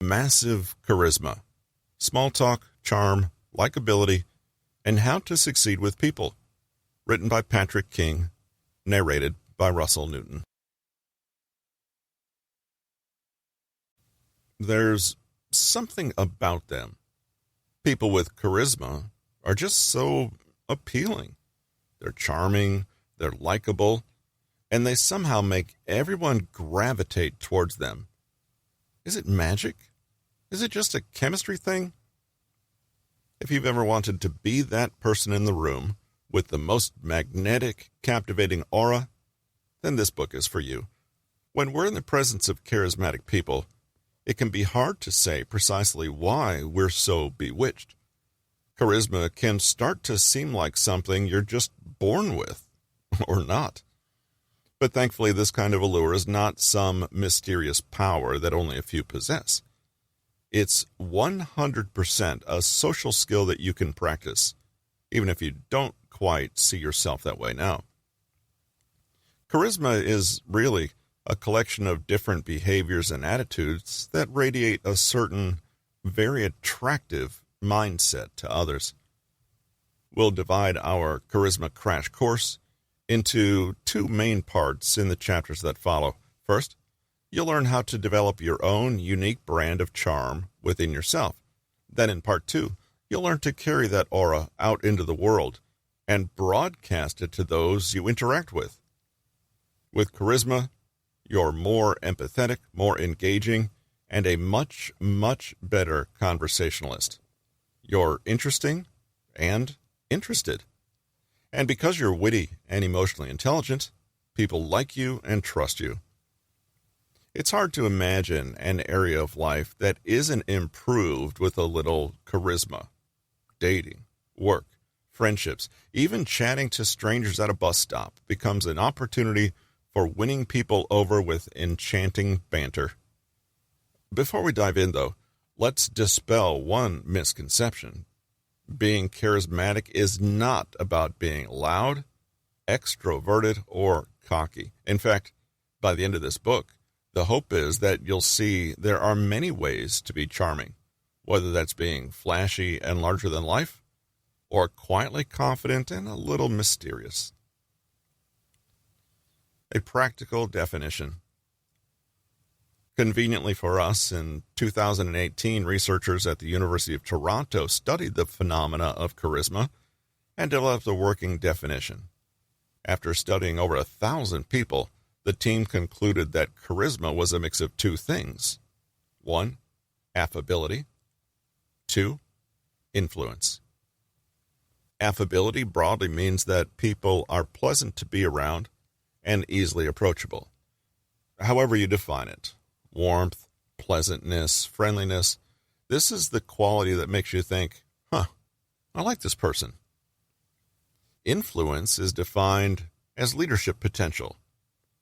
Massive Charisma, Small Talk, Charm, Likability, and How to Succeed with People. Written by Patrick King, narrated by Russell Newton. There's something about them. People with charisma are just so appealing. They're charming, they're likable, and they somehow make everyone gravitate towards them. Is it magic? Is it just a chemistry thing? If you've ever wanted to be that person in the room with the most magnetic, captivating aura, then this book is for you. When we're in the presence of charismatic people, it can be hard to say precisely why we're so bewitched. Charisma can start to seem like something you're just born with, or not. But thankfully, this kind of allure is not some mysterious power that only a few possess. It's 100% a social skill that you can practice, even if you don't quite see yourself that way now. Charisma is really a collection of different behaviors and attitudes that radiate a certain, very attractive mindset to others. We'll divide our Charisma Crash Course into two main parts in the chapters that follow. First, you'll learn how to develop your own unique brand of charm within yourself. Then in part 2, you'll learn to carry that aura out into the world and broadcast it to those you interact with. With charisma, you're more empathetic, more engaging, and a much, much better conversationalist. You're interesting and interested. And because you're witty and emotionally intelligent, people like you and trust you. It's hard to imagine an area of life that isn't improved with a little charisma. Dating, work, friendships, even chatting to strangers at a bus stop becomes an opportunity for winning people over with enchanting banter. Before we dive in, though, let's dispel one misconception. Being charismatic is not about being loud, extroverted, or cocky. In fact, by the end of this book, the hope is that you'll see there are many ways to be charming, whether that's being flashy and larger than life, or quietly confident and a little mysterious. A practical definition. Conveniently for us, in 2018, researchers at the University of Toronto studied the phenomena of charisma and developed a working definition. After studying over 1,000 people, the team concluded that charisma was a mix of two things. 1, affability. 2, influence. Affability broadly means that people are pleasant to be around and easily approachable. However you define it, warmth, pleasantness, friendliness, this is the quality that makes you think, I like this person. Influence is defined as leadership potential,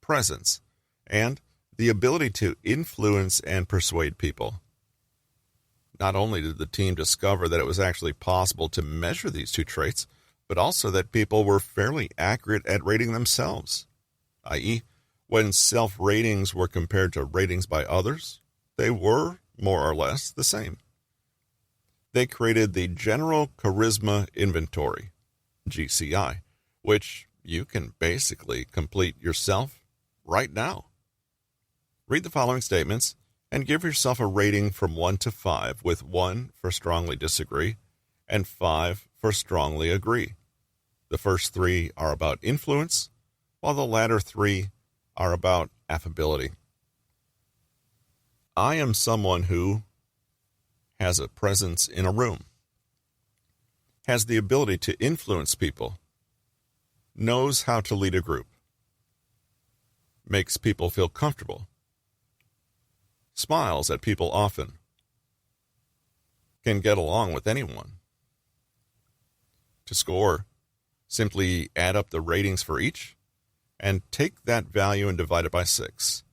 presence, and the ability to influence and persuade people. Not only did the team discover that it was actually possible to measure these two traits, but also that people were fairly accurate at rating themselves, i.e., when self-ratings were compared to ratings by others, they were more or less the same. They created the General Charisma Inventory, GCI, which you can basically complete yourself right now. Read the following statements and give yourself a rating from 1 to 5, with 1 for strongly disagree and 5 for strongly agree. The first 3 are about influence, while the latter 3 are about affability. I am someone who has a presence in a room, has the ability to influence people, knows how to lead a group, makes people feel comfortable, smiles at people often, can get along with anyone. To score, simply add up the ratings for each and take that value and divide it by 6.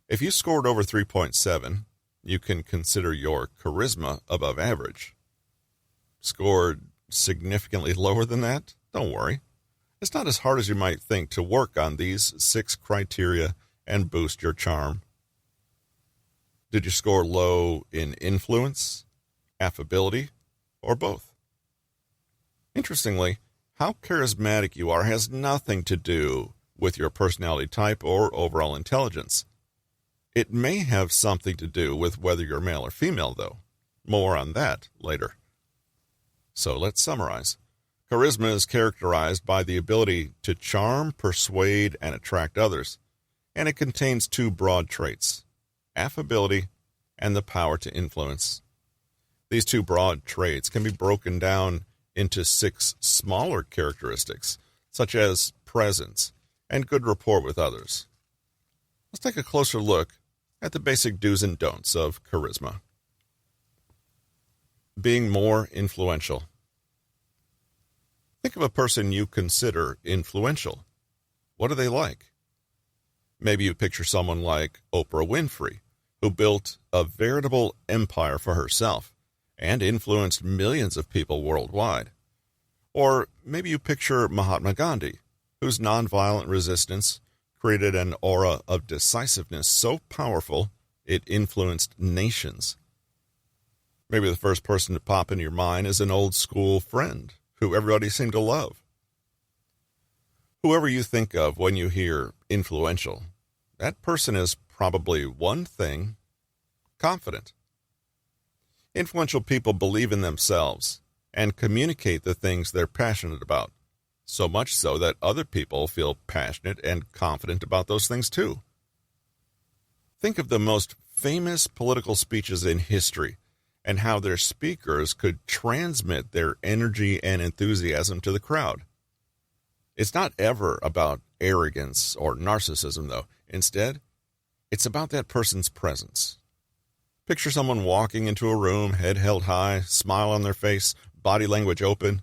If you scored over 3.7, you can consider your charisma above average. Scored significantly lower than that? Don't worry. It's not as hard as you might think to work on these 6 criteria and boost your charm. Did you score low in influence, affability, or both? Interestingly, how charismatic you are has nothing to do with your personality type or overall intelligence. It may have something to do with whether you're male or female, though. More on that later. So let's summarize. Charisma is characterized by the ability to charm, persuade, and attract others, and it contains two broad traits: affability and the power to influence. These two broad traits can be broken down into 6 smaller characteristics, such as presence and good rapport with others. Let's take a closer look at the basic do's and don'ts of charisma. Being more influential. Think of a person you consider influential. What are they like? Maybe you picture someone like Oprah Winfrey, who built a veritable empire for herself and influenced millions of people worldwide. Or maybe you picture Mahatma Gandhi, whose nonviolent resistance created an aura of decisiveness so powerful it influenced nations. Maybe the first person to pop into your mind is an old school friend who everybody seemed to love. Whoever you think of when you hear influential, that person is probably one thing: confident. Influential people believe in themselves and communicate the things they're passionate about, so much so that other people feel passionate and confident about those things too. Think of the most famous political speeches in history and how their speakers could transmit their energy and enthusiasm to the crowd. It's not ever about arrogance or narcissism, though. Instead, it's about that person's presence. Picture someone walking into a room, head held high, smile on their face, body language open.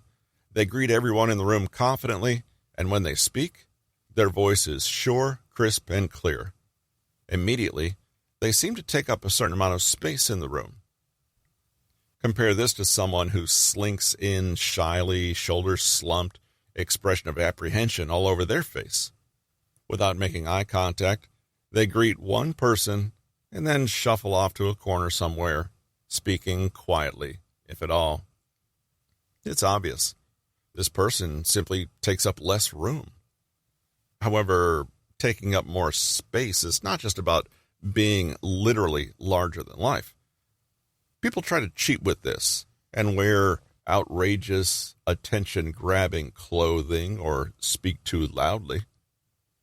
They greet everyone in the room confidently, and when they speak, their voice is sure, crisp, and clear. Immediately, they seem to take up a certain amount of space in the room. Compare this to someone who slinks in shyly, shoulders slumped, expression of apprehension all over their face. Without making eye contact, they greet one person and then shuffle off to a corner somewhere, speaking quietly, if at all. It's obvious. This person simply takes up less room. However, taking up more space is not just about being literally larger than life. People try to cheat with this and wear outrageous, attention-grabbing clothing or speak too loudly.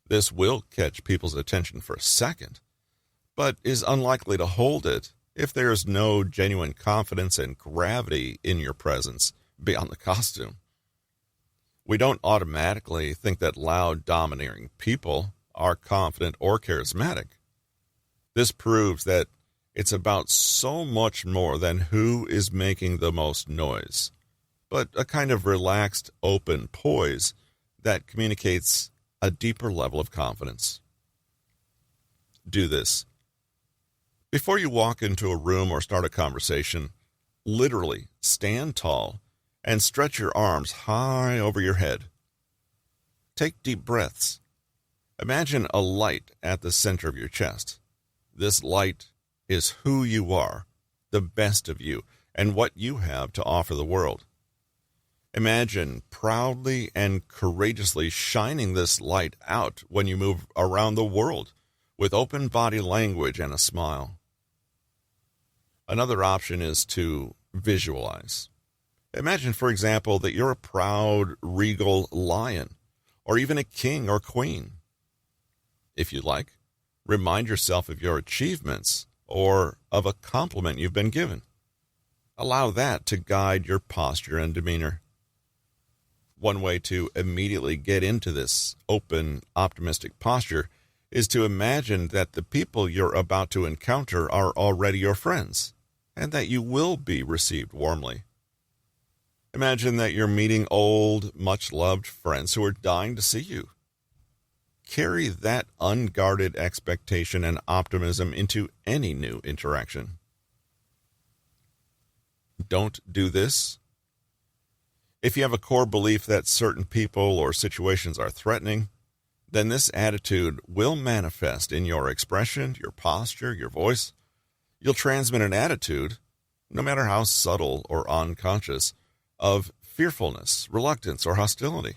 This will catch people's attention for a second, but is unlikely to hold it if there is no genuine confidence and gravity in your presence beyond the costume. We don't automatically think that loud, domineering people are confident or charismatic. This proves that it's about so much more than who is making the most noise, but a kind of relaxed, open poise that communicates a deeper level of confidence. Do this. Before you walk into a room or start a conversation, literally stand tall and stretch your arms high over your head. Take deep breaths. Imagine a light at the center of your chest. This light is who you are, the best of you, and what you have to offer the world. Imagine proudly and courageously shining this light out when you move around the world with open body language and a smile. Another option is to visualize. Imagine, for example, that you're a proud, regal lion, or even a king or queen. If you like, remind yourself of your achievements or of a compliment you've been given. Allow that to guide your posture and demeanor. One way to immediately get into this open, optimistic posture is to imagine that the people you're about to encounter are already your friends, and that you will be received warmly. Imagine that you're meeting old, much-loved friends who are dying to see you. Carry that unguarded expectation and optimism into any new interaction. Don't do this. If you have a core belief that certain people or situations are threatening, then this attitude will manifest in your expression, your posture, your voice. You'll transmit an attitude, no matter how subtle or unconscious, of fearfulness, reluctance, or hostility.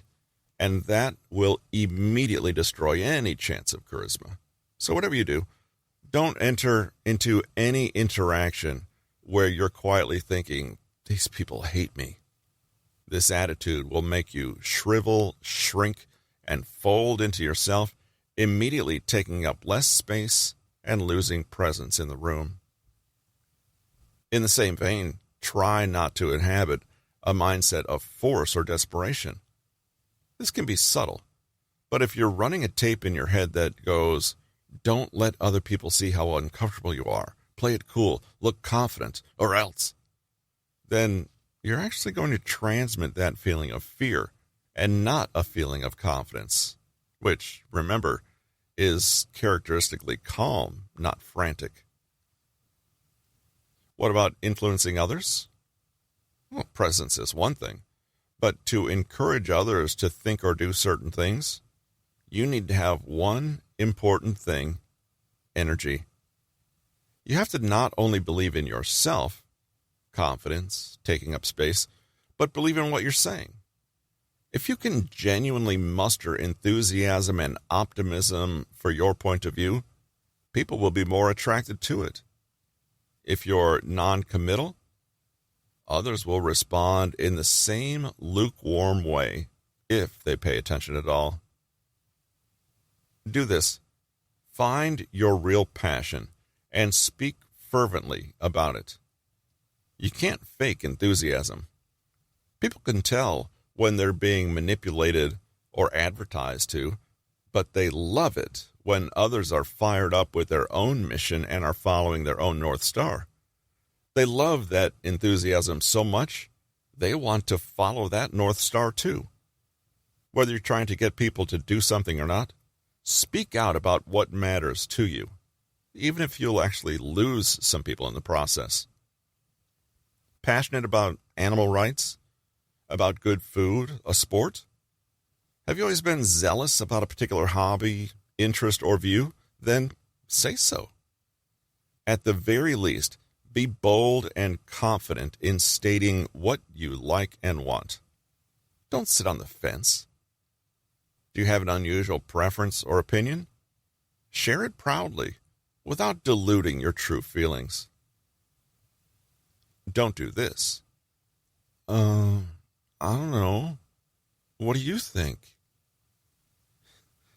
And that will immediately destroy any chance of charisma. So whatever you do, don't enter into any interaction where you're quietly thinking, these people hate me. This attitude will make you shrivel, shrink, and fold into yourself, immediately taking up less space and losing presence in the room. In the same vein, try not to inhabit a mindset of force or desperation. This can be subtle, but if you're running a tape in your head that goes, don't let other people see how uncomfortable you are, play it cool, look confident, or else, then you're actually going to transmit that feeling of fear and not a feeling of confidence, which, remember, is characteristically calm, not frantic. What about influencing others? Well, presence is one thing, but to encourage others to think or do certain things, you need to have one important thing: energy. You have to not only believe in yourself, confidence, taking up space, but believe in what you're saying. If you can genuinely muster enthusiasm and optimism for your point of view, people will be more attracted to it. If you're non-committal, others will respond in the same lukewarm way if they pay attention at all. Do this. Find your real passion and speak fervently about it. You can't fake enthusiasm. People can tell when they're being manipulated or advertised to, but they love it when others are fired up with their own mission and are following their own North Star. They love that enthusiasm so much, they want to follow that North Star too. Whether you're trying to get people to do something or not, speak out about what matters to you, even if you'll actually lose some people in the process. Passionate about animal rights? About good food? A sport? Have you always been zealous about a particular hobby, interest, or view? Then say so. At the very least, be bold and confident in stating what you like and want. Don't sit on the fence. Do you have an unusual preference or opinion? Share it proudly, without diluting your true feelings. Don't do this. I don't know. What do you think?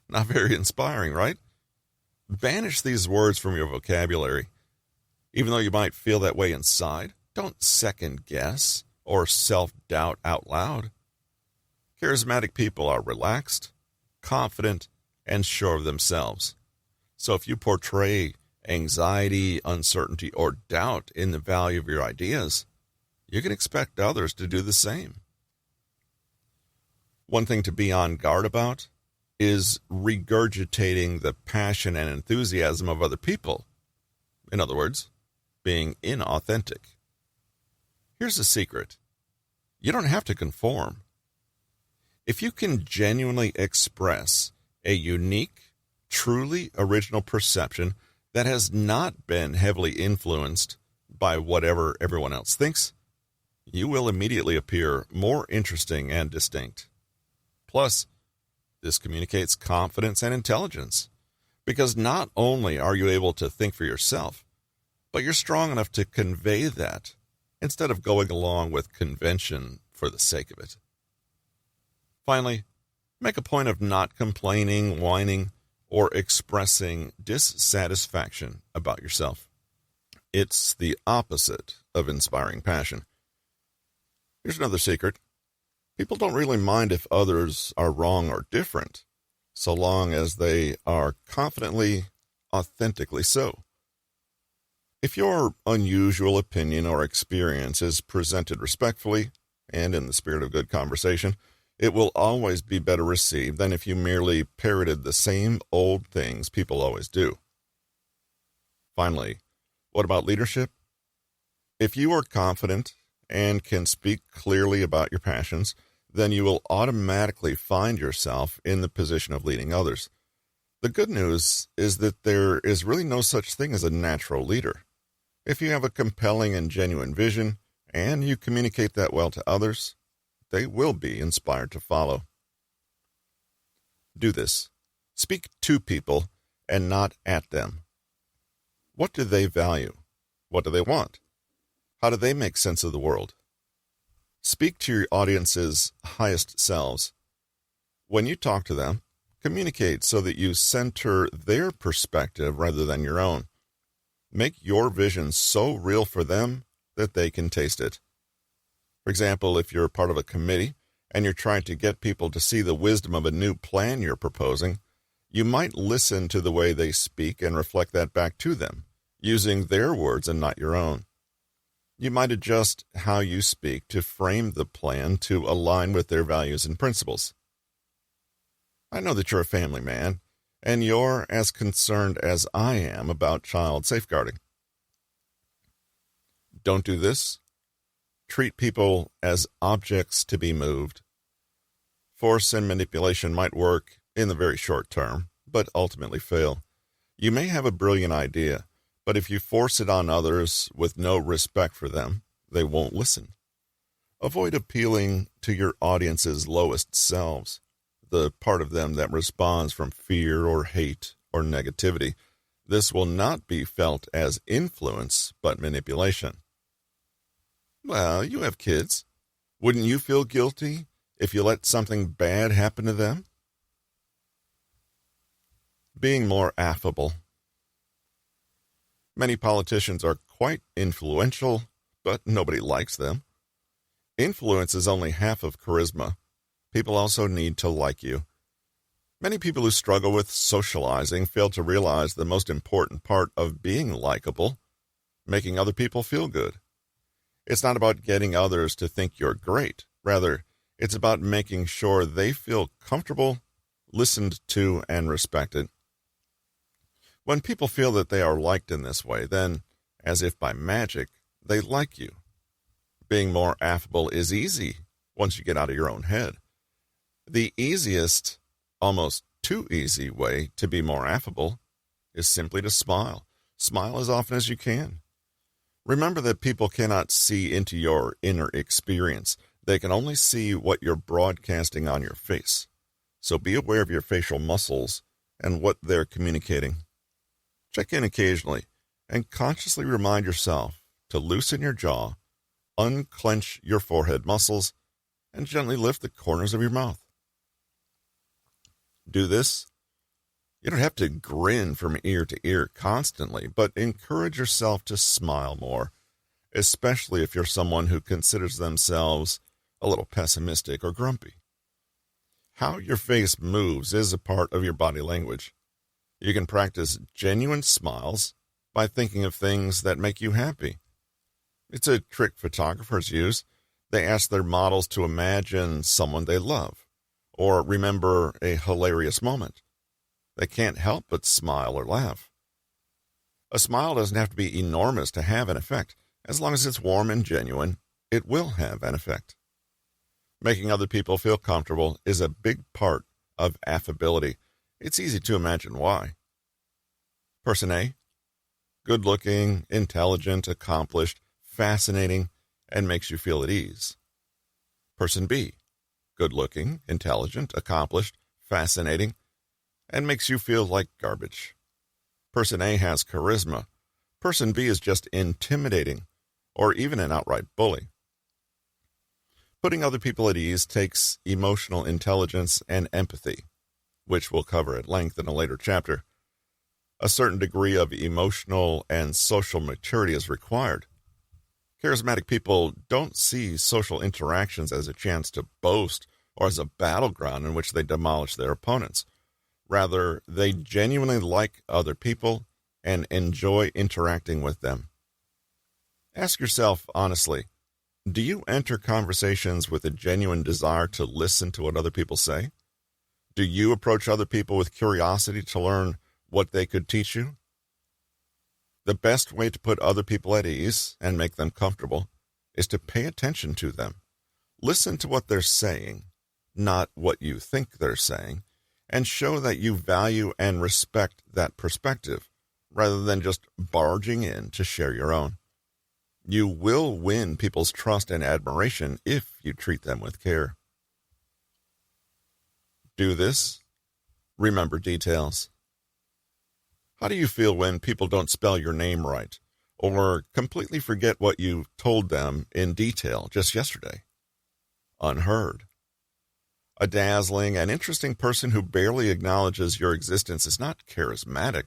Not very inspiring, right? Banish these words from your vocabulary. Even though you might feel that way inside, don't second guess or self-doubt out loud. Charismatic people are relaxed, confident, and sure of themselves. So if you portray anxiety, uncertainty, or doubt in the value of your ideas, you can expect others to do the same. One thing to be on guard about is regurgitating the passion and enthusiasm of other people. In other words, being inauthentic. Here's the secret. You don't have to conform. If you can genuinely express a unique, truly original perception that has not been heavily influenced by whatever everyone else thinks, you will immediately appear more interesting and distinct. Plus, this communicates confidence and intelligence, because not only are you able to think for yourself, but you're strong enough to convey that instead of going along with convention for the sake of it. Finally, make a point of not complaining, whining, or expressing dissatisfaction about yourself. It's the opposite of inspiring passion. Here's another secret. People don't really mind if others are wrong or different, so long as they are confidently, authentically so. If your unusual opinion or experience is presented respectfully and in the spirit of good conversation, it will always be better received than if you merely parroted the same old things people always do. Finally, what about leadership? If you are confident and can speak clearly about your passions, then you will automatically find yourself in the position of leading others. The good news is that there is really no such thing as a natural leader. If you have a compelling and genuine vision, and you communicate that well to others, they will be inspired to follow. Do this. Speak to people and not at them. What do they value? What do they want? How do they make sense of the world? Speak to your audience's highest selves. When you talk to them, communicate so that you center their perspective rather than your own. Make your vision so real for them that they can taste it. For example, if you're part of a committee and you're trying to get people to see the wisdom of a new plan you're proposing, you might listen to the way they speak and reflect that back to them, using their words and not your own. You might adjust how you speak to frame the plan to align with their values and principles. I know that you're a family man, and you're as concerned as I am about child safeguarding. Don't do this. Treat people as objects to be moved. Force and manipulation might work in the very short term, but ultimately fail. You may have a brilliant idea, but if you force it on others with no respect for them, they won't listen. Avoid appealing to your audience's lowest selves, the part of them that responds from fear or hate or negativity. This will not be felt as influence, but manipulation. Well, you have kids. Wouldn't you feel guilty if you let something bad happen to them? Being more affable. Many politicians are quite influential, but nobody likes them. Influence is only half of charisma. People also need to like you. Many people who struggle with socializing fail to realize the most important part of being likable, making other people feel good. It's not about getting others to think you're great. Rather, it's about making sure they feel comfortable, listened to, and respected. When people feel that they are liked in this way, then, as if by magic, they like you. Being more affable is easy once you get out of your own head. The easiest, almost too easy way to be more affable is simply to smile. Smile as often as you can. Remember that people cannot see into your inner experience. They can only see what you're broadcasting on your face. So be aware of your facial muscles and what they're communicating. Check in occasionally and consciously remind yourself to loosen your jaw, unclench your forehead muscles, and gently lift the corners of your mouth. Do this. You don't have to grin from ear to ear constantly, but encourage yourself to smile more, especially if you're someone who considers themselves a little pessimistic or grumpy. How your face moves is a part of your body language. You can practice genuine smiles by thinking of things that make you happy. It's a trick photographers use. They ask their models to imagine someone they love or remember a hilarious moment. They can't help but smile or laugh. A smile doesn't have to be enormous to have an effect. As long as it's warm and genuine, it will have an effect. Making other people feel comfortable is a big part of affability. It's easy to imagine why. Person A, good-looking, intelligent, accomplished, fascinating, and makes you feel at ease. Person B, good-looking, intelligent, accomplished, fascinating, and makes you feel like garbage. Person A has charisma. Person B is just intimidating, or even an outright bully. Putting other people at ease takes emotional intelligence and empathy, which we'll cover at length in a later chapter. A certain degree of emotional and social maturity is required. Charismatic people don't see social interactions as a chance to boast or as a battleground in which they demolish their opponents. Rather, they genuinely like other people and enjoy interacting with them. Ask yourself honestly, do you enter conversations with a genuine desire to listen to what other people say? Do you approach other people with curiosity to learn what they could teach you? The best way to put other people at ease and make them comfortable is to pay attention to them. Listen to what they're saying, not what you think they're saying, and show that you value and respect that perspective, rather than just barging in to share your own. You will win people's trust and admiration if you treat them with care. Do this. Remember details. How do you feel when people don't spell your name right or completely forget what you told them in detail just yesterday? Unheard. A dazzling and interesting person who barely acknowledges your existence is not charismatic.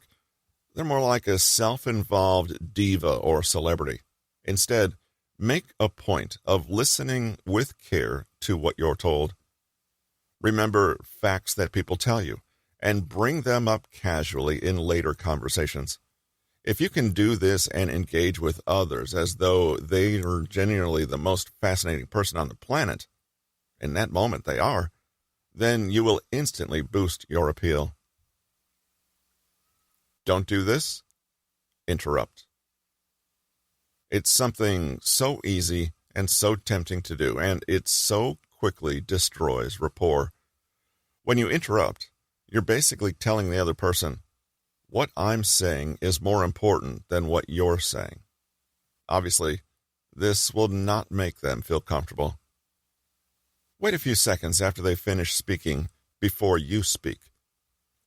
They're more like a self-involved diva or celebrity. Instead, make a point of listening with care to what you're told. Remember facts that people tell you and bring them up casually in later conversations. If you can do this and engage with others as though they are genuinely the most fascinating person on the planet, in that moment they are, then you will instantly boost your appeal. Don't do this? Interrupt. It's something so easy and so tempting to do, and it so quickly destroys rapport. When you interrupt, you're basically telling the other person, what I'm saying is more important than what you're saying. Obviously, this will not make them feel comfortable. Wait a few seconds after they finish speaking before you speak.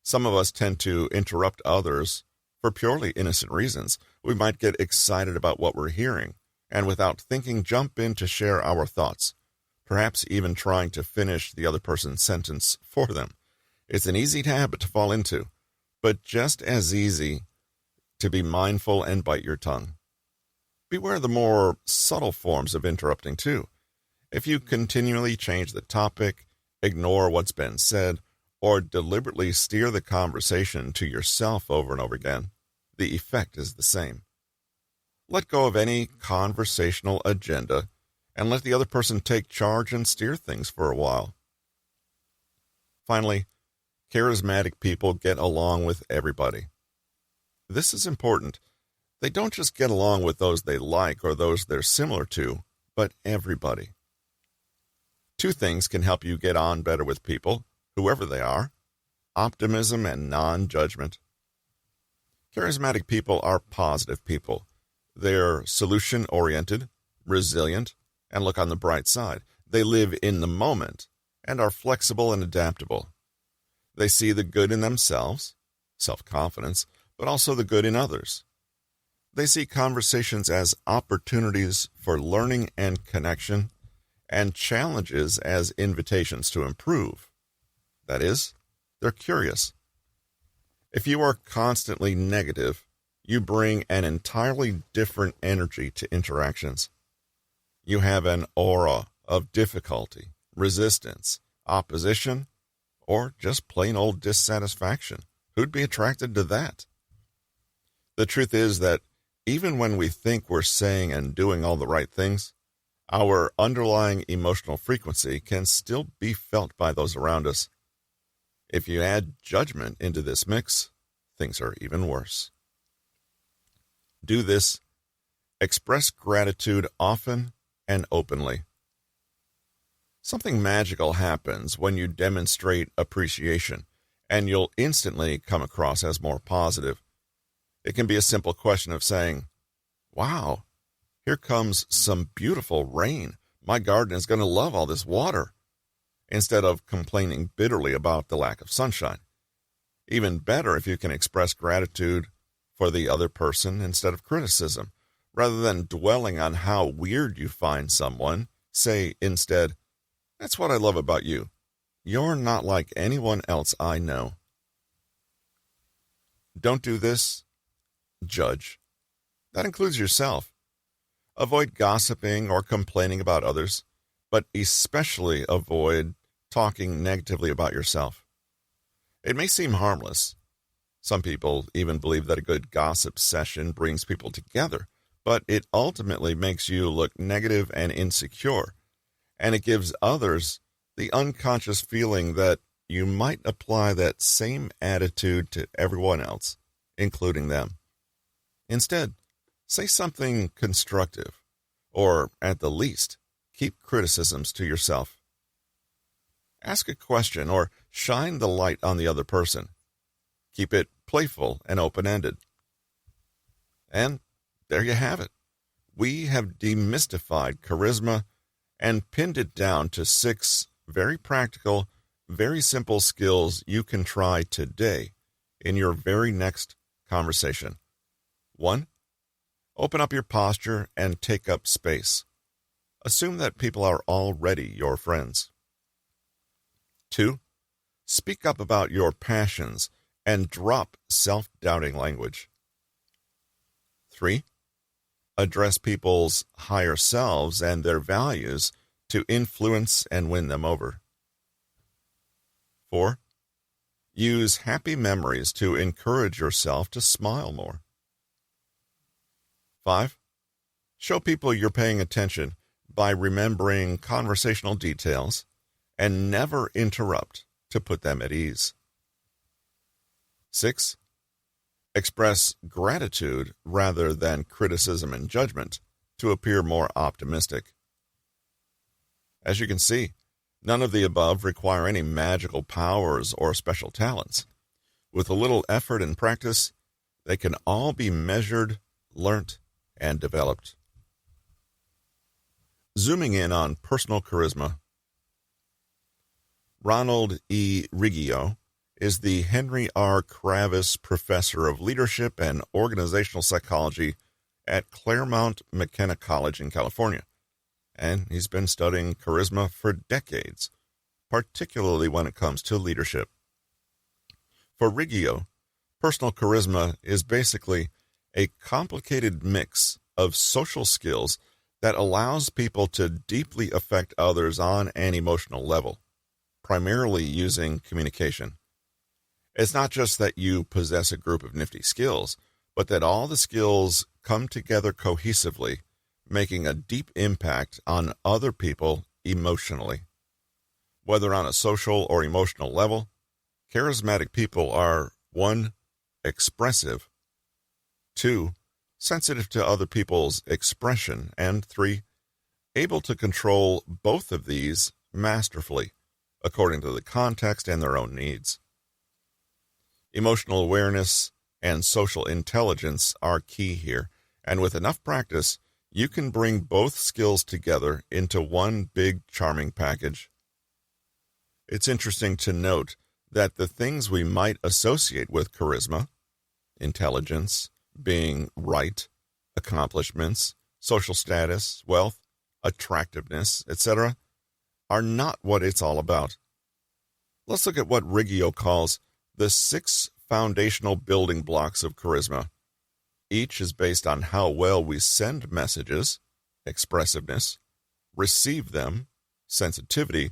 Some of us tend to interrupt others for purely innocent reasons. We might get excited about what we're hearing, and without thinking, jump in to share our thoughts, perhaps even trying to finish the other person's sentence for them. It's an easy habit to fall into, but just as easy to be mindful and bite your tongue. Beware the more subtle forms of interrupting, too. If you continually change the topic, ignore what's been said, or deliberately steer the conversation to yourself over and over again, the effect is the same. Let go of any conversational agenda and let the other person take charge and steer things for a while. Finally, charismatic people get along with everybody. This is important. They don't just get along with those they like or those they're similar to, but everybody. Two things can help you get on better with people, whoever they are: optimism and non-judgment. Charismatic people are positive people. They're solution-oriented, resilient, and look on the bright side. They live in the moment and are flexible and adaptable. They see the good in themselves, self-confidence, but also the good in others. They see conversations as opportunities for learning and connection, and challenges as invitations to improve. That is, they're curious. If you are constantly negative, you bring an entirely different energy to interactions. You have an aura of difficulty, resistance, opposition, or just plain old dissatisfaction. Who'd be attracted to that? The truth is that even when we think we're saying and doing all the right things, our underlying emotional frequency can still be felt by those around us. If you add judgment into this mix, things are even worse. Do this. Express gratitude often and openly. Something magical happens when you demonstrate appreciation, and you'll instantly come across as more positive. It can be a simple question of saying, "Wow, here comes some beautiful rain. My garden is going to love all this water," instead of complaining bitterly about the lack of sunshine. Even better if you can express gratitude for the other person instead of criticism. Rather than dwelling on how weird you find someone, say instead, "That's what I love about you. You're not like anyone else I know." Don't do this. Judge. That includes yourself. Avoid gossiping or complaining about others, but especially avoid talking negatively about yourself. It may seem harmless. Some people even believe that a good gossip session brings people together, but it ultimately makes you look negative and insecure, and it gives others the unconscious feeling that you might apply that same attitude to everyone else, including them. Instead, say something constructive, or at the least, keep criticisms to yourself. Ask a question or shine the light on the other person. Keep it playful and open-ended. And there you have it. We have demystified charisma and pinned it down to 6 very practical, very simple skills you can try today in your very next conversation. 1. Open up your posture and take up space. Assume that people are already your friends. 2. Speak up about your passions and drop self-doubting language. 3. Address people's higher selves and their values to influence and win them over. 4. Use happy memories to encourage yourself to smile more. 5. Show people you're paying attention by remembering conversational details and never interrupt to put them at ease. 6. Express gratitude rather than criticism and judgment to appear more optimistic. As you can see, none of the above require any magical powers or special talents. With a little effort and practice, they can all be measured, learnt, and developed. Zooming in on personal charisma, Ronald E. Riggio is the Henry R. Kravis Professor of Leadership and Organizational Psychology at Claremont McKenna College in California, and he's been studying charisma for decades, particularly when it comes to leadership. For Riggio, personal charisma is basically a complicated mix of social skills that allows people to deeply affect others on an emotional level, primarily using communication. It's not just that you possess a group of nifty skills, but that all the skills come together cohesively, making a deep impact on other people emotionally. Whether on a social or emotional level, charismatic people are 1. Expressive, 2. Sensitive to other people's expression, and 3. Able to control both of these masterfully, according to the context and their own needs. Emotional awareness and social intelligence are key here, and with enough practice, you can bring both skills together into one big charming package. It's interesting to note that the things we might associate with charisma, intelligence, being right, accomplishments, social status, wealth, attractiveness, etc., are not what it's all about. Let's look at what Riggio calls the 6 foundational building blocks of charisma. Each is based on how well we send messages, expressiveness, receive them, sensitivity,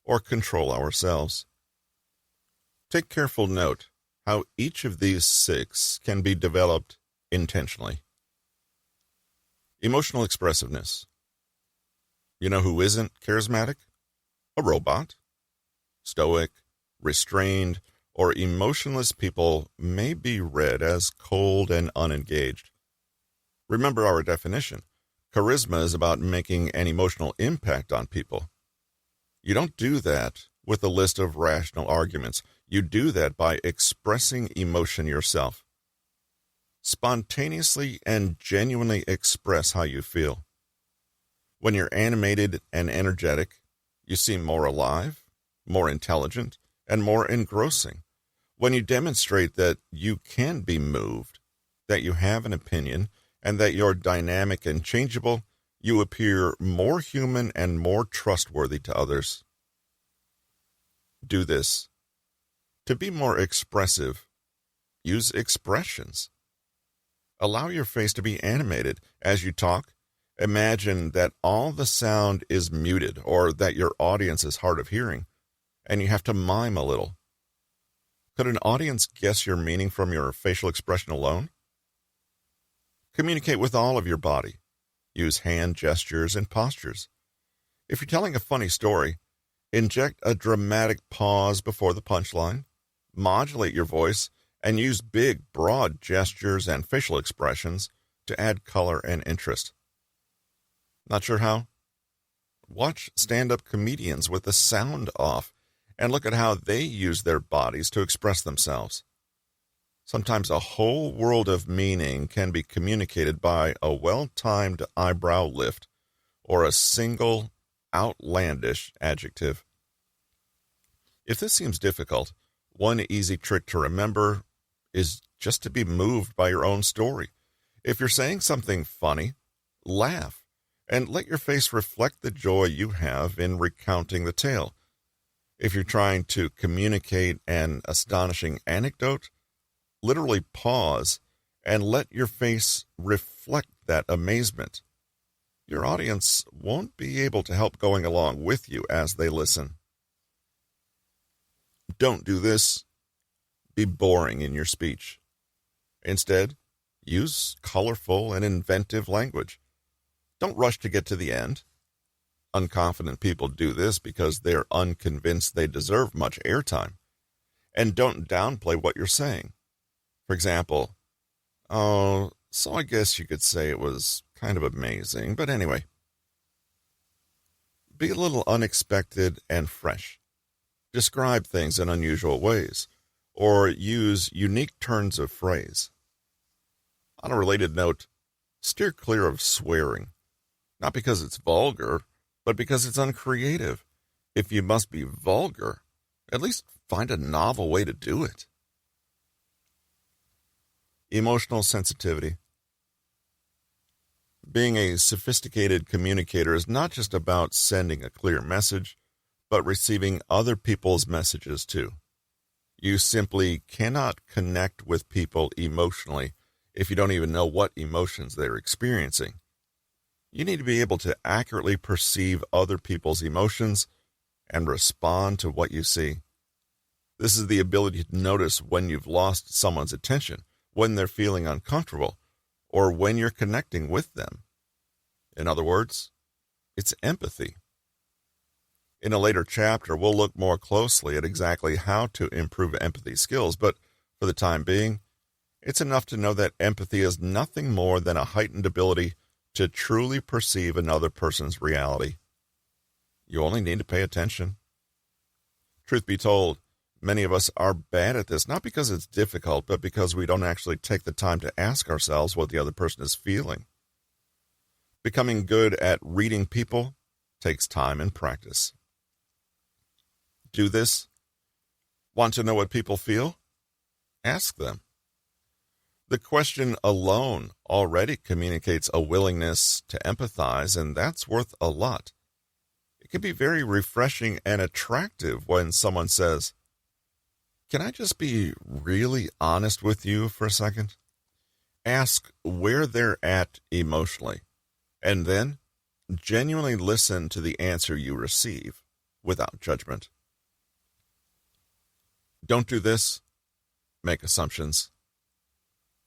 or control ourselves. Take careful note how each of these 6 can be developed intentionally. Emotional expressiveness. You know who isn't charismatic? A robot. Stoic, restrained, or emotionless people may be read as cold and unengaged. Remember our definition. Charisma is about making an emotional impact on people. You don't do that with a list of rational arguments. You do that by expressing emotion yourself. Spontaneously and genuinely express how you feel. When you're animated and energetic, you seem more alive, more intelligent, and more engrossing. When you demonstrate that you can be moved, that you have an opinion, and that you're dynamic and changeable, you appear more human and more trustworthy to others. Do this. To be more expressive, use expressions. Allow your face to be animated as you talk. Imagine that all the sound is muted or that your audience is hard of hearing, and you have to mime a little. Could an audience guess your meaning from your facial expression alone? Communicate with all of your body. Use hand gestures and postures. If you're telling a funny story, inject a dramatic pause before the punchline, modulate your voice, and use big, broad gestures and facial expressions to add color and interest. Not sure how? Watch stand-up comedians with the sound off and look at how they use their bodies to express themselves. Sometimes a whole world of meaning can be communicated by a well-timed eyebrow lift or a single outlandish adjective. If this seems difficult, one easy trick to remember is just to be moved by your own story. If you're saying something funny, laugh and let your face reflect the joy you have in recounting the tale. If you're trying to communicate an astonishing anecdote, literally pause and let your face reflect that amazement. Your audience won't be able to help going along with you as they listen. Don't do this. Be boring in your speech. Instead, use colorful and inventive language. Don't rush to get to the end. Unconfident people do this because they're unconvinced they deserve much airtime. And don't downplay what you're saying. For example, oh, so I guess you could say it was kind of amazing, but anyway. Be a little unexpected and fresh. Describe things in unusual ways, or use unique turns of phrase. On a related note, steer clear of swearing, not because it's vulgar, but because it's uncreative. If you must be vulgar, at least find a novel way to do it. Emotional sensitivity. Being a sophisticated communicator is not just about sending a clear message, but receiving other people's messages too. You simply cannot connect with people emotionally if you don't even know what emotions they're experiencing. You need to be able to accurately perceive other people's emotions and respond to what you see. This is the ability to notice when you've lost someone's attention, when they're feeling uncomfortable, or when you're connecting with them. In other words, it's empathy. In a later chapter, we'll look more closely at exactly how to improve empathy skills, but for the time being, it's enough to know that empathy is nothing more than a heightened ability to truly perceive another person's reality. You only need to pay attention. Truth be told, many of us are bad at this, not because it's difficult, but because we don't actually take the time to ask ourselves what the other person is feeling. Becoming good at reading people takes time and practice. Do this? Want to know what people feel? Ask them. The question alone already communicates a willingness to empathize, and that's worth a lot. It can be very refreshing and attractive when someone says, "Can I just be really honest with you for a second?" Ask where they're at emotionally, and then genuinely listen to the answer you receive without judgment. Don't do this. Make assumptions.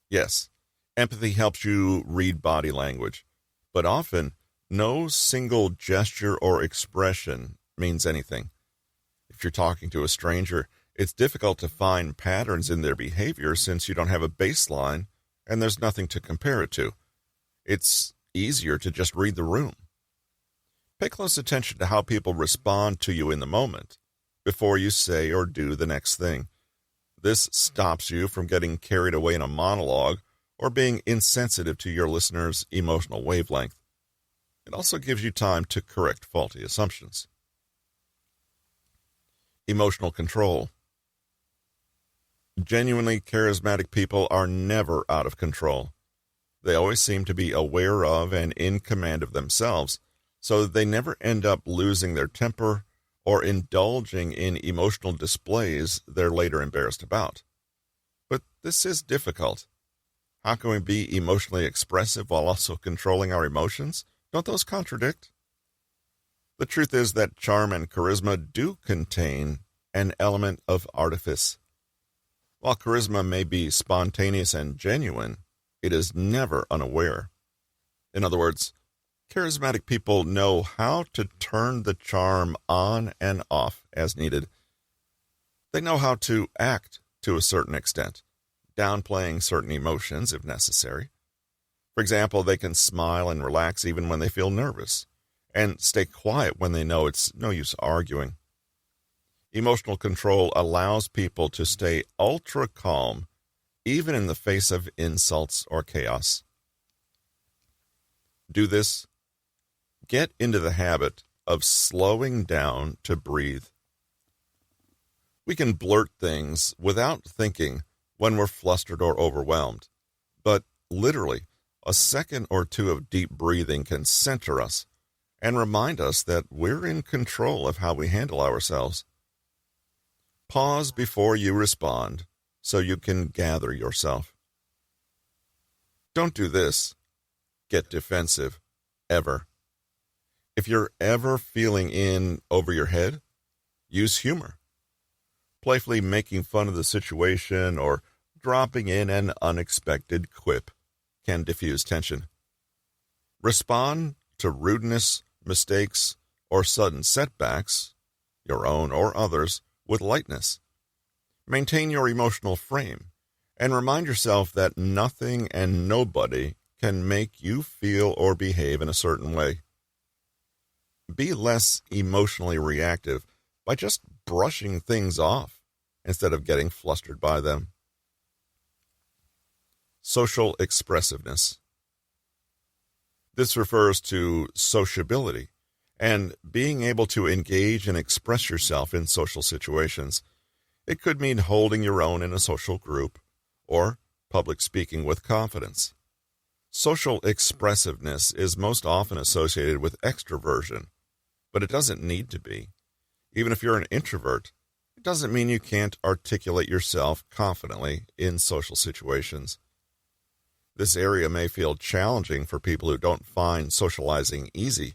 Yes, empathy helps you read body language, but often no single gesture or expression means anything. If you're talking to a stranger, it's difficult to find patterns in their behavior since you don't have a baseline and there's nothing to compare it to. It's easier to just read the room. Pay close attention to how people respond to you in the moment before you say or do the next thing. This stops you from getting carried away in a monologue or being insensitive to your listener's emotional wavelength. It also gives you time to correct faulty assumptions. Emotional control. Genuinely charismatic people are never out of control. They always seem to be aware of and in command of themselves, so that they never end up losing their temper or indulging in emotional displays they're later embarrassed about. But this is difficult. How can we be emotionally expressive while also controlling our emotions? Don't those contradict? The truth is that charm and charisma do contain an element of artifice. While charisma may be spontaneous and genuine, it is never unaware. In other words, charismatic people know how to turn the charm on and off as needed. They know how to act to a certain extent, downplaying certain emotions if necessary. For example, they can smile and relax even when they feel nervous, and stay quiet when they know it's no use arguing. Emotional control allows people to stay ultra calm even in the face of insults or chaos. Do this. Get into the habit of slowing down to breathe. We can blurt things without thinking when we're flustered or overwhelmed, but literally, a second or two of deep breathing can center us and remind us that we're in control of how we handle ourselves. Pause before you respond so you can gather yourself. Don't do this. Get defensive, ever. If you're ever feeling in over your head, use humor. Playfully making fun of the situation or dropping in an unexpected quip can diffuse tension. Respond to rudeness, mistakes, or sudden setbacks, your own or others, with lightness. Maintain your emotional frame and remind yourself that nothing and nobody can make you feel or behave in a certain way. Be less emotionally reactive by just brushing things off instead of getting flustered by them. Social expressiveness. This refers to sociability and being able to engage and express yourself in social situations. It could mean holding your own in a social group or public speaking with confidence. Social expressiveness is most often associated with extroversion, but it doesn't need to be. Even if you're an introvert, it doesn't mean you can't articulate yourself confidently in social situations. This area may feel challenging for people who don't find socializing easy,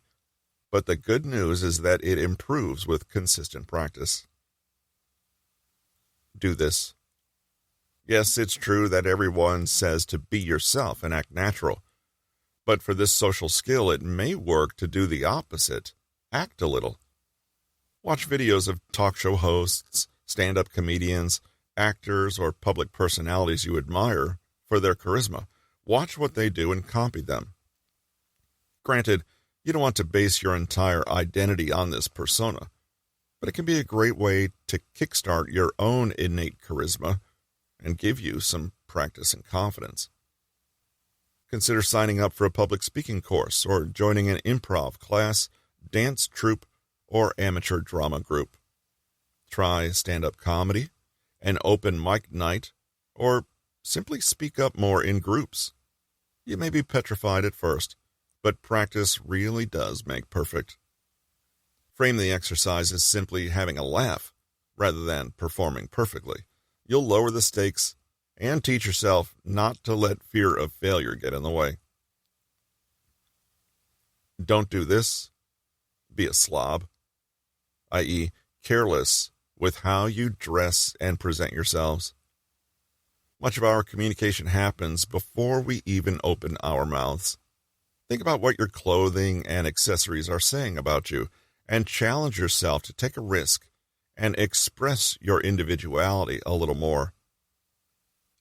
but the good news is that it improves with consistent practice. Do this. Yes, it's true that everyone says to be yourself and act natural, but for this social skill, it may work to do the opposite. Act a little. Watch videos of talk show hosts, stand-up comedians, actors, or public personalities you admire for their charisma. Watch what they do and copy them. Granted, you don't want to base your entire identity on this persona, but it can be a great way to kickstart your own innate charisma and give you some practice and confidence. Consider signing up for a public speaking course or joining an improv class, dance troupe, or amateur drama group. Try stand-up comedy, an open mic night, or simply speak up more in groups. You may be petrified at first, but practice really does make perfect. Frame the exercise as simply having a laugh rather than performing perfectly. You'll lower the stakes and teach yourself not to let fear of failure get in the way. Don't do this. Be a slob, i.e., careless with how you dress and present yourselves. Much of our communication happens before we even open our mouths. Think about what your clothing and accessories are saying about you, and challenge yourself to take a risk and express your individuality a little more.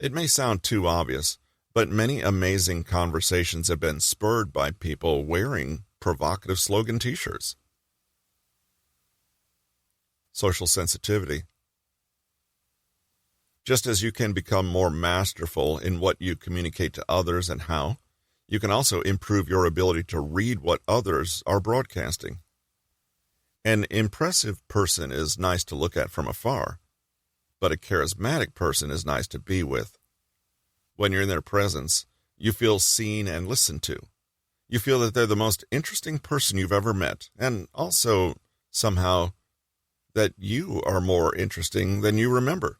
It may sound too obvious, but many amazing conversations have been spurred by people wearing provocative slogan t-shirts. Social sensitivity. Just as you can become more masterful in what you communicate to others and how, you can also improve your ability to read what others are broadcasting. An impressive person is nice to look at from afar, but a charismatic person is nice to be with. When you're in their presence, you feel seen and listened to. You feel that they're the most interesting person you've ever met, and also, somehow, that you are more interesting than you remember.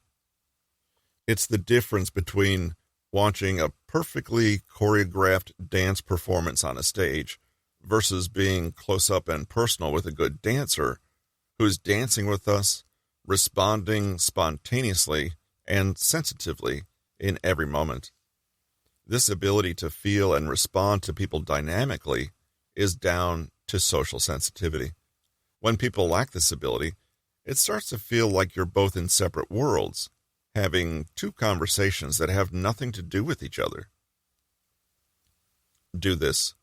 It's the difference between watching a perfectly choreographed dance performance on a stage versus being close up and personal with a good dancer who's dancing with us, responding spontaneously and sensitively in every moment. This ability to feel and respond to people dynamically is down to social sensitivity. When people lack this ability, it starts to feel like you're both in separate worlds, having two conversations that have nothing to do with each other. Do this.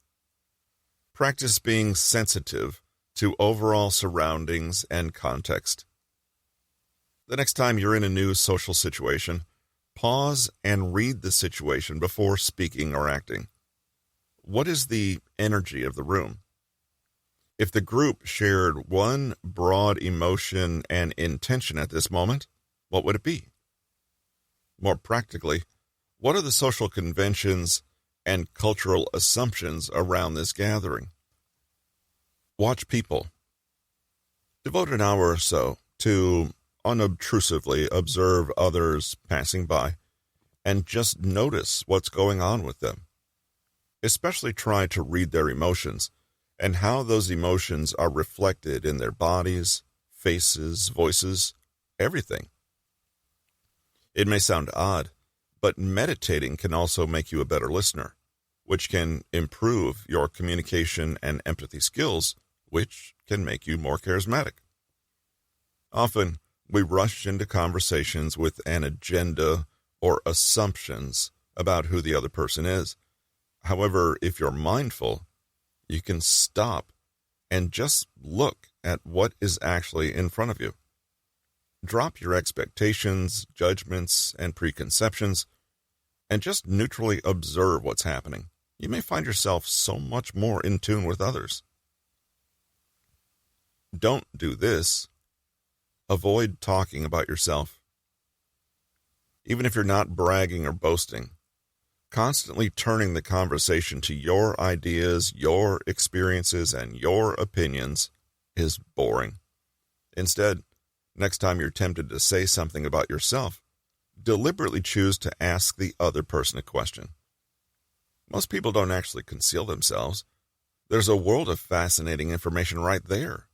Practice being sensitive to overall surroundings and context. The next time you're in a new social situation, Pause and read the situation before speaking or acting. What is the energy of the room? If the group shared one broad emotion and intention at this moment, what would it be? More practically, what are the social conventions and cultural assumptions around this gathering? Watch people. Devote an hour or so to unobtrusively observe others passing by and just notice what's going on with them. Especially try to read their emotions and how those emotions are reflected in their bodies, faces, voices, everything. It may sound odd, but meditating can also make you a better listener, which can improve your communication and empathy skills, which can make you more charismatic. Often, we rush into conversations with an agenda or assumptions about who the other person is. However, if you're mindful, you can stop and just look at what is actually in front of you. Drop your expectations, judgments, and preconceptions, and just neutrally observe what's happening. You may find yourself so much more in tune with others. Don't do this. Avoid talking about yourself. Even if you're not bragging or boasting, constantly turning the conversation to your ideas, your experiences, and your opinions is boring. Instead, next time you're tempted to say something about yourself, deliberately choose to ask the other person a question. Most people don't actually conceal themselves. There's a world of fascinating information right there,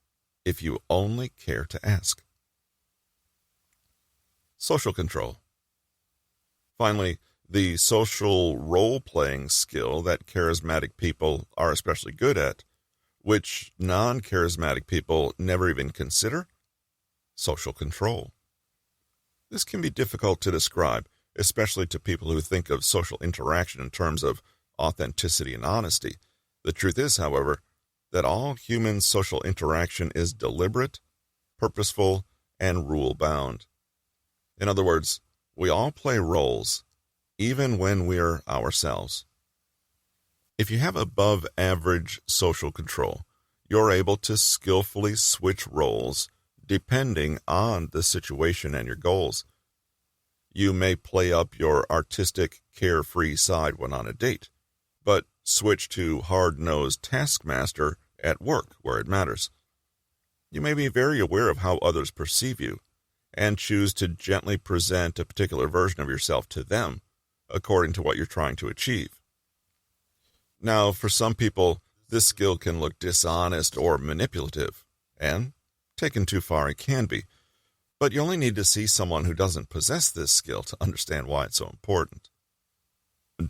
if you only care to ask. Social control. Finally, the social role-playing skill that charismatic people are especially good at, which non-charismatic people never even consider, social control. This can be difficult to describe, especially to people who think of social interaction in terms of authenticity and honesty. The truth is, however, that all human social interaction is deliberate, purposeful, and rule-bound. In other words, we all play roles, even when we're ourselves. If you have above average social control, you're able to skillfully switch roles depending on the situation and your goals. You may play up your artistic, carefree side when on a date, but switch to hard-nosed taskmaster at work where it matters. You may be very aware of how others perceive you and choose to gently present a particular version of yourself to them according to what you're trying to achieve. Now, for some people, this skill can look dishonest or manipulative, and taken too far it can be, but you only need to see someone who doesn't possess this skill to understand why it's so important.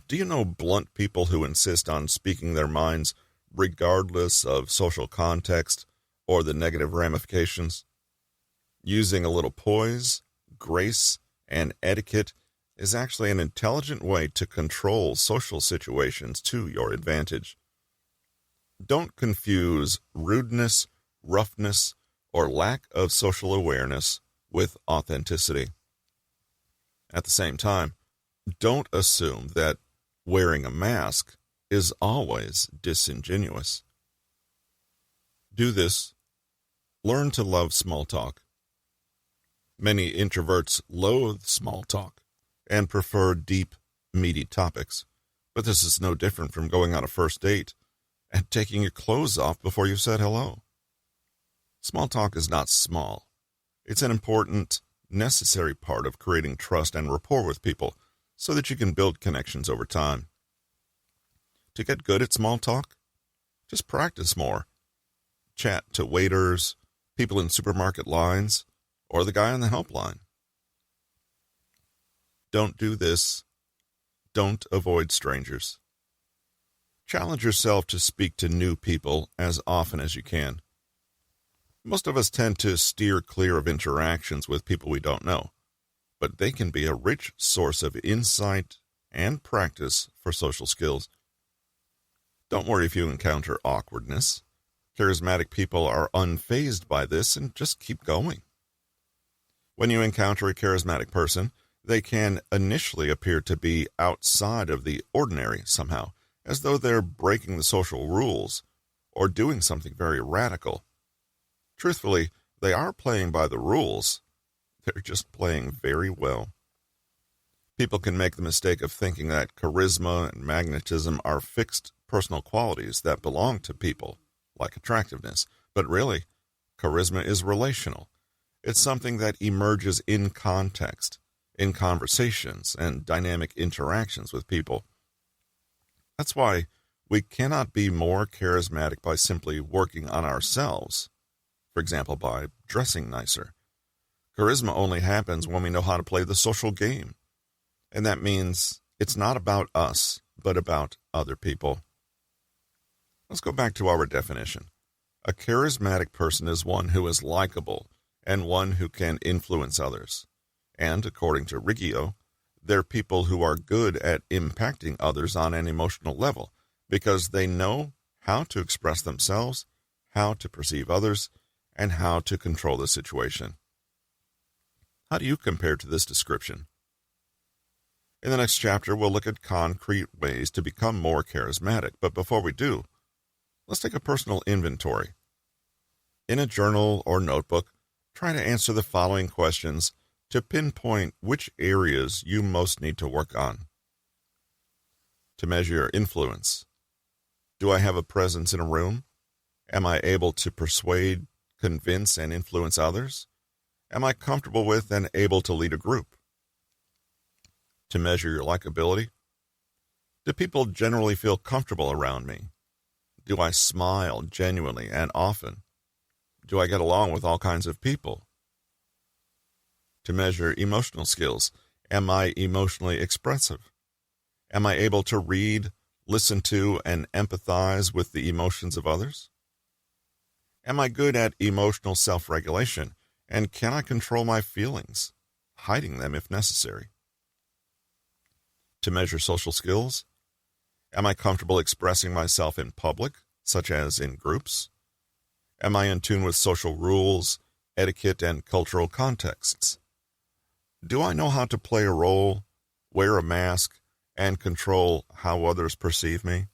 Do you know blunt people who insist on speaking their minds regardless of social context or the negative ramifications? Using a little poise, grace, and etiquette is actually an intelligent way to control social situations to your advantage. Don't confuse rudeness, roughness, or lack of social awareness with authenticity. At the same time, don't assume that wearing a mask is always disingenuous. Do this. Learn to love small talk. Many introverts loathe small talk and prefer deep, meaty topics, but this is no different from going on a first date and taking your clothes off before you said hello. Small talk is not small. It's an important, necessary part of creating trust and rapport with people so that you can build connections over time. To get good at small talk, just practice more. Chat to waiters, people in supermarket lines, or the guy on the helpline. Don't do this. Don't avoid strangers. Challenge yourself to speak to new people as often as you can. Most of us tend to steer clear of interactions with people we don't know, but they can be a rich source of insight and practice for social skills. Don't worry if you encounter awkwardness. Charismatic people are unfazed by this and just keep going. When you encounter a charismatic person, They can initially appear to be outside of the ordinary somehow, as though they're breaking the social rules or doing something very radical. Truthfully, they are playing by the rules. They're just playing very well. People can make the mistake of thinking that charisma and magnetism are fixed personal qualities that belong to people, like attractiveness. But really, charisma is relational. It's something that emerges in context, in conversations and dynamic interactions with people. That's why we cannot be more charismatic by simply working on ourselves, for example, by dressing nicer. Charisma only happens when we know how to play the social game. And that means it's not about us, but about other people. Let's go back to our definition. A charismatic person is one who is likable and one who can influence others. And according to Riggio, they're people who are good at impacting others on an emotional level because they know how to express themselves, how to perceive others, and how to control the situation. How do you compare to this description? In the next chapter, we'll look at concrete ways to become more charismatic. But before we do, let's take a personal inventory. In a journal or notebook, try to answer the following questions to pinpoint which areas you most need to work on. To measure your influence. Do I have a presence in a room? Am I able to persuade, convince, and influence others? Am I comfortable with and able to lead a group? To measure your likability. Do people generally feel comfortable around me? Do I smile genuinely and often? Do I get along with all kinds of people? To measure emotional skills. Am I emotionally expressive? Am I able to read, listen to, and empathize with the emotions of others? Am I good at emotional self-regulation, and can I control my feelings, hiding them if necessary? To measure social skills. Am I comfortable expressing myself in public, such as in groups? Am I in tune with social rules, etiquette, and cultural contexts? Do I know how to play a role, wear a mask, and control how others perceive me?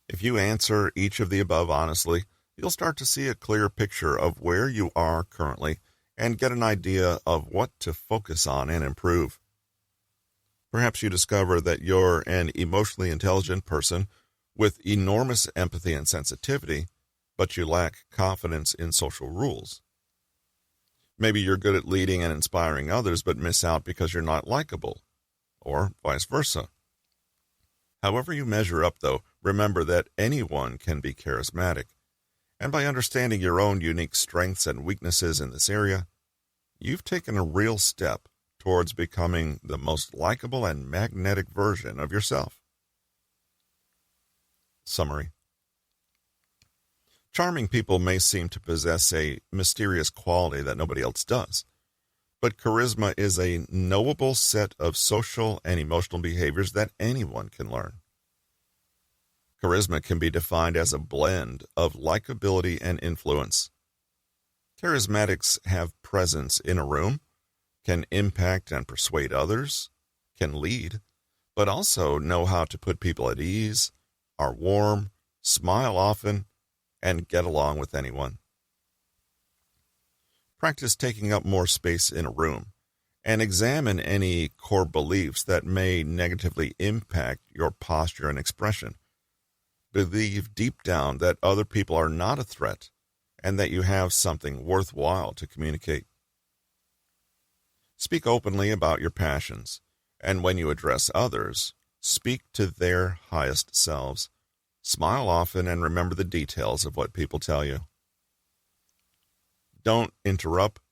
If you answer each of the above honestly, you'll start to see a clear picture of where you are currently and get an idea of what to focus on and improve. Perhaps you discover that you're an emotionally intelligent person with enormous empathy and sensitivity, but you lack confidence in social rules. Maybe you're good at leading and inspiring others, but miss out because you're not likable, or vice versa. However you measure up, though, remember that anyone can be charismatic, and by understanding your own unique strengths and weaknesses in this area, you've taken a real step towards becoming the most likable and magnetic version of yourself. Summary. Charming people may seem to possess a mysterious quality that nobody else does, but charisma is a knowable set of social and emotional behaviors that anyone can learn. Charisma can be defined as a blend of likability and influence. Charismatics have presence in a room, can impact and persuade others, can lead, but also know how to put people at ease, are warm, smile often, and get along with anyone. Practice taking up more space in a room and examine any core beliefs that may negatively impact your posture and expression. Believe deep down that other people are not a threat and that you have something worthwhile to communicate. Speak openly about your passions, and when you address others, speak to their highest selves. Smile often and remember the details of what people tell you. Don't interrupt,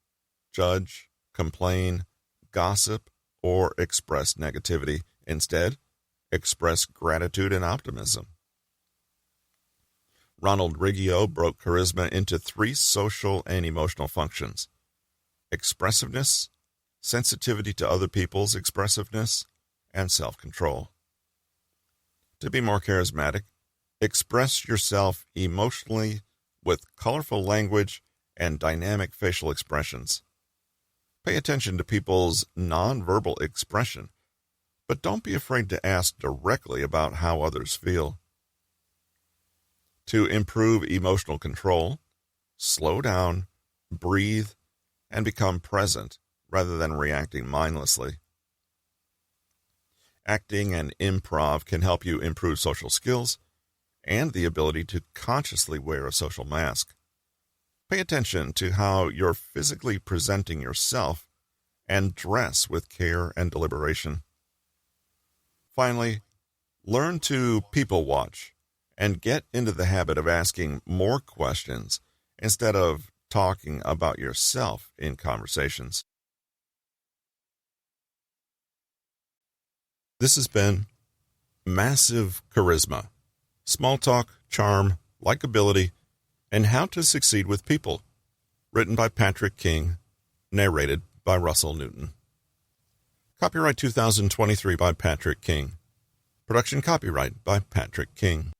judge, complain, gossip, or express negativity. Instead, express gratitude and optimism. Ronald Riggio broke charisma into 3 social and emotional functions: expressiveness, sensitivity to other people's expressiveness, and self-control. To be more charismatic, express yourself emotionally with colorful language and dynamic facial expressions. Pay attention to people's nonverbal expression, but don't be afraid to ask directly about how others feel. To improve emotional control, slow down, breathe, and become present rather than reacting mindlessly. Acting and improv can help you improve social skills and the ability to consciously wear a social mask. Pay attention to how you're physically presenting yourself and dress with care and deliberation. Finally, learn to people watch and get into the habit of asking more questions instead of talking about yourself in conversations. This has been Massive Charisma, Small Talk, Charm, Likability, and How to Succeed with People, written by Patrick King, narrated by Russell Newton. Copyright 2023 by Patrick King. Production copyright by Patrick King.